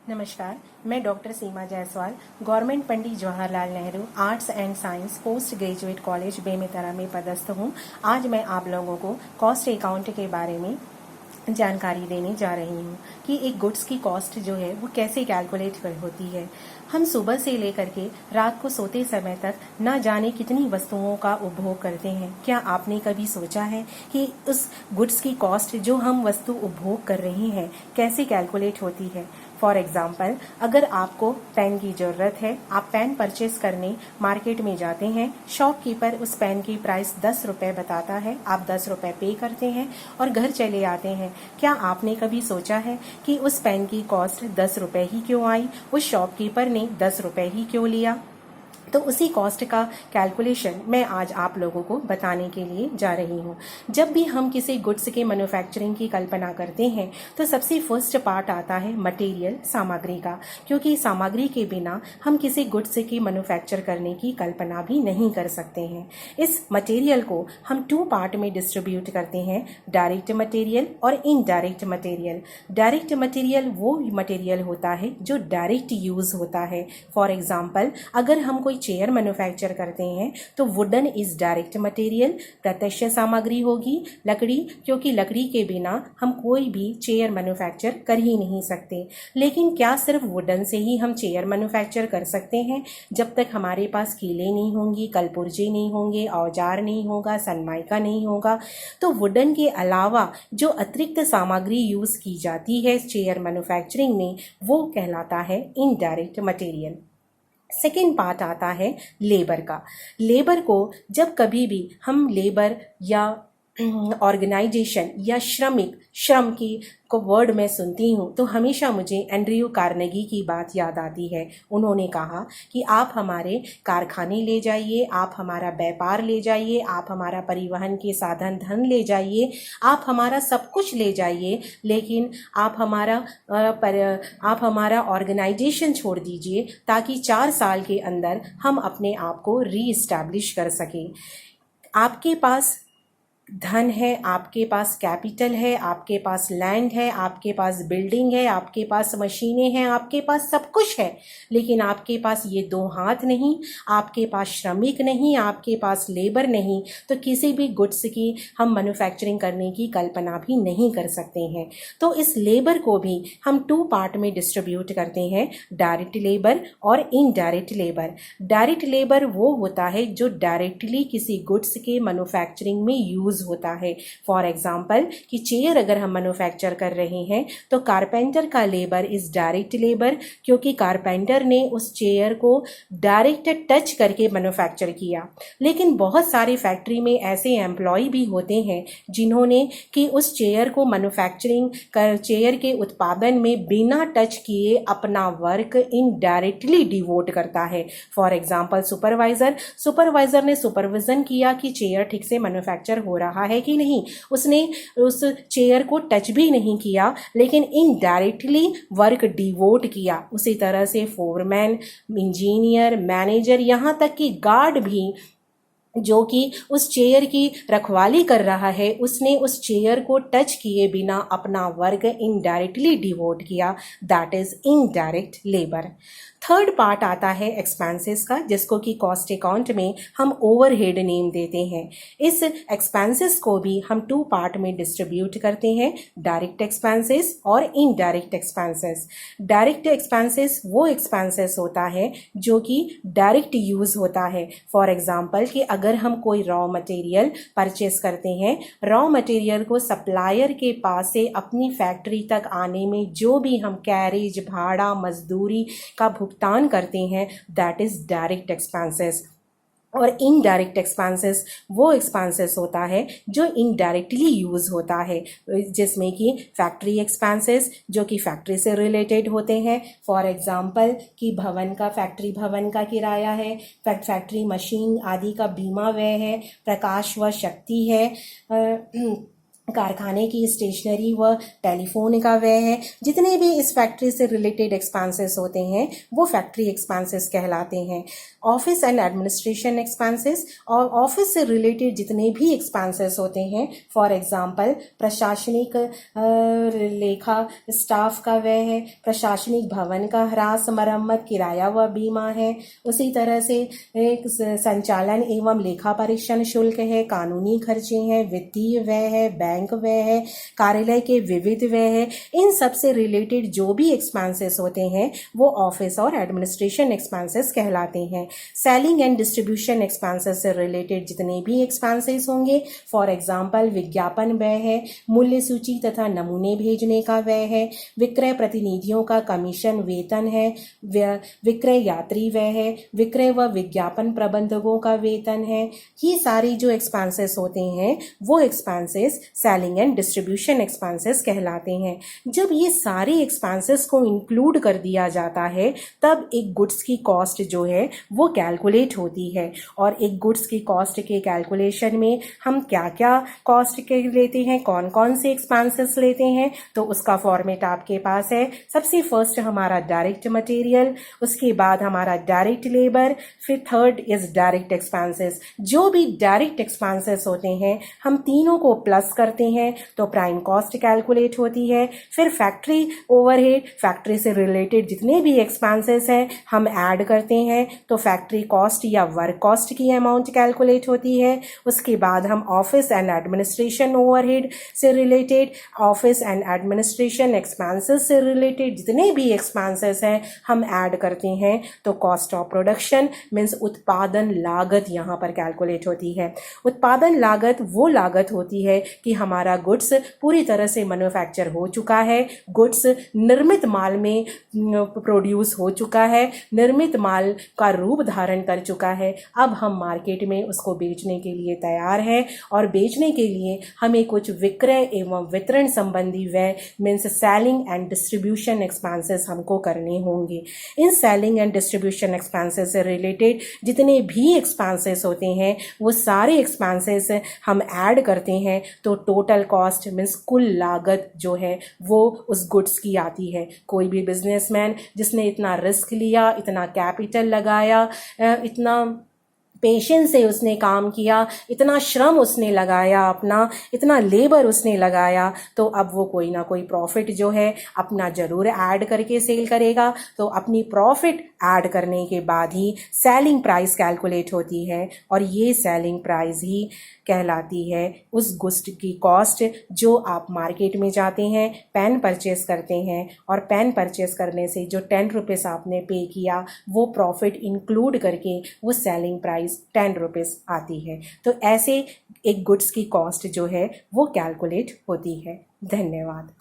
नमस्कार, मैं doctor Seema Jaiswal government Pandit Jawaharlal Nehru arts and science post graduate college Bemetara में पदस्थ हूँ। आज मैं आप लोगों को कॉस्ट अकाउंट के बारे में जानकारी देने जा रही हूँ कि एक गुड्स की कॉस्ट जो है वो कैसे कैलकुलेट होती है। हम सुबह से लेकर के रात को सोते समय तक न जाने कितनी वस्तुओं का उपभोग करते हैं। क्या आपने कभी सोचा है कि उस गुड्स की कॉस्ट जो हम वस्तु उपभोग कर रहे हैं कैसे कैलकुलेट होती है। फॉर एग्जाम्पल, अगर आपको पेन की ज़रूरत है, आप पेन परचेस करने मार्केट में जाते हैं, शॉपकीपर उस पेन की प्राइस 10 रुपये बताता है, आप 10 रुपये पे करते हैं और घर चले आते हैं। क्या आपने कभी सोचा है कि उस पेन की कॉस्ट 10 रुपये ही क्यों आई, उस शॉपकीपर ने 10 रुपये ही क्यों लिया। तो उसी कॉस्ट का कैलकुलेशन मैं आज आप लोगों को बताने के लिए जा रही हूँ। जब भी हम किसी गुड्स के मैन्युफैक्चरिंग की कल्पना करते हैं तो सबसे फर्स्ट पार्ट आता है मटेरियल, सामग्री का, क्योंकि सामग्री के बिना हम किसी गुड्स की मैन्युफैक्चर करने की कल्पना भी नहीं कर सकते हैं। इस मटेरियल को हम 2 पार्ट में डिस्ट्रीब्यूट करते हैं, डायरेक्ट मटेरियल और इनडायरेक्ट मटेरियल। डायरेक्ट मटेरियल वो मटेरियल होता है जो डायरेक्ट यूज होता है। फॉर एग्जाम्पल, अगर हम कोई चेयर मैन्युफैक्चर करते हैं तो वुडन इज डायरेक्ट मटेरियल, प्रत्यक्ष सामग्री होगी लकड़ी, क्योंकि लकड़ी के बिना हम कोई भी चेयर मैन्युफैक्चर कर ही नहीं सकते। लेकिन क्या सिर्फ वुडन से ही हम चेयर मैन्युफैक्चर कर सकते हैं? जब तक हमारे पास कीलें नहीं होंगी, कलपुर्जे नहीं होंगे, औजार नहीं होगा, सनमाइका नहीं होगा, तो वुडन के अलावा जो अतिरिक्त सामग्री यूज की जाती है चेयर मैन्युफैक्चरिंग में वो कहलाता है इनडायरेक्ट मटेरियल। सेकेंड पार्ट आता है लेबर का। लेबर को जब कभी भी हम लेबर या ऑर्गेनाइजेशन या श्रम की को वर्ड में सुनती हूँ तो हमेशा मुझे एंड्रयू कार्नेगी की बात याद आती है। उन्होंने कहा कि आप हमारे कारखाने ले जाइए, आप हमारा व्यापार ले जाइए, आप हमारा परिवहन के साधन धन ले जाइए, आप हमारा सब कुछ ले जाइए, लेकिन आप हमारा ऑर्गेनाइजेशन छोड़ दीजिए ताकि 4 साल के अंदर हम अपने आप को रीइस्टैब्लिश कर सकें। आपके पास धन है, आपके पास कैपिटल है, आपके पास लैंड है, आपके पास बिल्डिंग है, आपके पास मशीनें हैं, आपके पास सब कुछ है, लेकिन आपके पास ये 2 हाथ नहीं, आपके पास श्रमिक नहीं, आपके पास लेबर नहीं, तो किसी भी गुड्स की हम मैन्युफैक्चरिंग करने की कल्पना भी नहीं कर सकते हैं। तो इस लेबर को भी हम 2 पार्ट में डिस्ट्रीब्यूट करते हैं, डायरेक्ट लेबर और इनडायरेक्ट लेबर। डायरेक्ट लेबर वो होता है जो डायरेक्टली किसी गुड्स के मैन्युफैक्चरिंग में यूज होता है। फॉर एग्जाम्पल, कि चेयर अगर हम मैन्युफैक्चर कर रहे हैं तो कारपेंटर का लेबर इज डायरेक्ट लेबर, क्योंकि कारपेंटर ने उस चेयर को डायरेक्ट टच करके मैन्युफैक्चर किया। लेकिन बहुत सारे फैक्ट्री में ऐसे एम्प्लॉय भी होते हैं जिन्होंने कि उस चेयर को मैन्युफैक्चरिंग कर चेयर के उत्पादन में बिना टच किए अपना वर्क इनडायरेक्टली डिवोट करता है। फॉर एग्जाम्पल, सुपरवाइजर ने सुपरविजन किया कि चेयर ठीक से मैन्युफैक्चर हो रहा है कि नहीं, उसने उस चेयर को टच भी नहीं किया, लेकिन इनडायरेक्टली वर्क डिवोट किया। उसी तरह से फोरमैन, इंजीनियर, मैनेजर, यहाँ तक कि गार्ड भी जो कि उस चेयर की रखवाली कर रहा है, उसने उस चेयर को टच किए बिना अपना वर्क इनडायरेक्टली डिवोट किया। That is indirect labour. Third part आता है एक्सपेंसेस का, जिसको कि कॉस्ट अकाउंट में हम ओवरहेड नेम देते हैं। इस एक्सपेंसेस को भी हम 2 पार्ट में डिस्ट्रीब्यूट करते हैं, डायरेक्ट एक्सपेंसेस और इनडायरेक्ट एक्सपेंसेस। डायरेक्ट एक्सपेंसेस वो एक्सपेंसेस होता है जो कि डायरेक्ट यूज होता है। फॉर एग्जाम्पल, कि अगर हम कोई रॉ मटेरियल परचेस करते हैं, रॉ मटेरियल को सप्लायर के पास से अपनी फैक्ट्री तक आने में जो भी हम कैरेज, भाड़ा, मजदूरी का भुगतान करते हैं, दैट इज डायरेक्ट एक्सपेंसेस। और इनडायरेक्ट एक्सपेंसेस वो एक्सपेंसेस होता है जो इनडायरेक्टली यूज होता है, जिसमें कि फैक्ट्री एक्सपेंसेस जो कि फैक्ट्री से रिलेटेड होते हैं। फॉर एग्जांपल, कि फैक्ट्री भवन का किराया है, फैक्ट्री मशीन आदि का बीमा व्यय है, प्रकाश व शक्ति है, कारखाने की स्टेशनरी व टेलीफोन का व्यय है। जितने भी इस फैक्ट्री से रिलेटेड एक्सपेंसेस होते हैं वो फैक्ट्री एक्सपेंसेस कहलाते हैं। ऑफिस एंड एडमिनिस्ट्रेशन एक्सपेंसेस, और ऑफिस से रिलेटेड जितने भी एक्सपेंसेस होते हैं, फॉर एग्जांपल प्रशासनिक लेखा स्टाफ का व्यय है, प्रशासनिक भवन का ह्रास मरम्मत किराया व बीमा है। उसी तरह से एक संचालन एवं लेखा परीक्षण शुल्क है, कानूनी खर्चे हैं, वित्तीय व्यय है, बैंक व्यय है, कार्यालय के विविध व्यय है। इन सब से रिलेटेड जो भी एक्सपेंसेस होते हैं वो ऑफिस और एडमिनिस्ट्रेशन एक्सपेंसेस कहलाते हैं। सेलिंग एंड डिस्ट्रीब्यूशन एक्सपेंसेस से रिलेटेड जितने भी एक्सपेंसेस होंगे, फॉर एग्जांपल विज्ञापन व्यय है, मूल्य सूची तथा नमूने भेजने का व्यय है, विक्रय प्रतिनिधियों का कमीशन वेतन है, विक्रय यात्री व्यय है, विक्रय व विज्ञापन प्रबंधकों का वेतन है। ये सारी जो एक्सपेंसेस होते हैं वो expenses selling and distribution expenses कहलाते हैं। जब ये सारे एक्सपेंसेस को इंक्लूड कर दिया जाता है तब एक गुड्स की कॉस्ट जो है वो कैलकुलेट होती है। और एक गुड्स की कॉस्ट के कैलकुलेशन में हम क्या क्या कॉस्ट के लेते हैं, कौन कौन से एक्सपेंसेस लेते हैं, तो उसका फॉर्मेट आपके पास है। सबसे फर्स्ट हमारा डायरेक्ट मटेरियल, उसके बाद हमारा डायरेक्ट लेबर, फिर थर्ड इज डायरेक्ट एक्सपेंसेस। जो भी डायरेक्ट एक्सपेंसेस होते हैं हम तीनों को प्लस करते हैं तो प्राइम कॉस्ट कैलकुलेट होती है। फिर फैक्ट्री ओवरहेड, फैक्ट्री से रिलेटेड जितने भी एक्सपेंसेस हैं हम ऐड करते हैं तो फैक्ट्री कॉस्ट या वर्क कॉस्ट की अमाउंट कैलकुलेट होती है। उसके बाद हम ऑफिस एंड एडमिनिस्ट्रेशन ओवरहेड से related, office and administration expenses से रिलेटेड जितने भी एक्सपेंसेस हैं हम ऐड करते हैं तो कॉस्ट ऑफ प्रोडक्शन मीन्स उत्पादन लागत यहाँ पर कैलकुलेट होती है। उत्पादन लागत वो लागत होती है कि हमारा गुड्स पूरी तरह से मैन्युफैक्चर हो चुका है, गुड्स निर्मित माल में प्रोड्यूस हो चुका है, निर्मित माल का रूप धारण कर चुका है, अब हम मार्केट में उसको बेचने के लिए तैयार हैं और बेचने के लिए हमें कुछ विक्रय एवं वितरण संबंधी व्यय means selling and distribution expenses हमको करने होंगे। In selling and distribution expenses से रिलेटेड जितने भी एक्सपेंसेस होते हैं वो सारे एक्सपेंसेस हम ऐड करते हैं तो टोटल कॉस्ट मीन्स कुल लागत जो है वो उस गुड्स की आती है। कोई भी बिजनेसमैन जिसने इतना रिस्क लिया, इतना कैपिटल लगाया, इतना पेशेंस से उसने काम किया, इतना श्रम उसने लगाया, अपना इतना लेबर उसने लगाया, तो अब वो कोई ना कोई प्रॉफिट जो है अपना ज़रूर ऐड करके सेल करेगा। तो अपनी प्रॉफिट ऐड करने के बाद ही सेलिंग प्राइस कैलकुलेट होती है और ये सेलिंग प्राइस ही कहलाती है उस गुड्स की कॉस्ट जो आप मार्केट में जाते हैं, पेन परचेस करते हैं और पेन परचेस करने से जो 10 रुपीज़ आपने पे किया वो प्रॉफिट इंक्लूड करके वो सेलिंग प्राइस 10 रुपीज़ आती है। तो ऐसे एक गुड्स की कॉस्ट जो है वो कैलकुलेट होती है। धन्यवाद।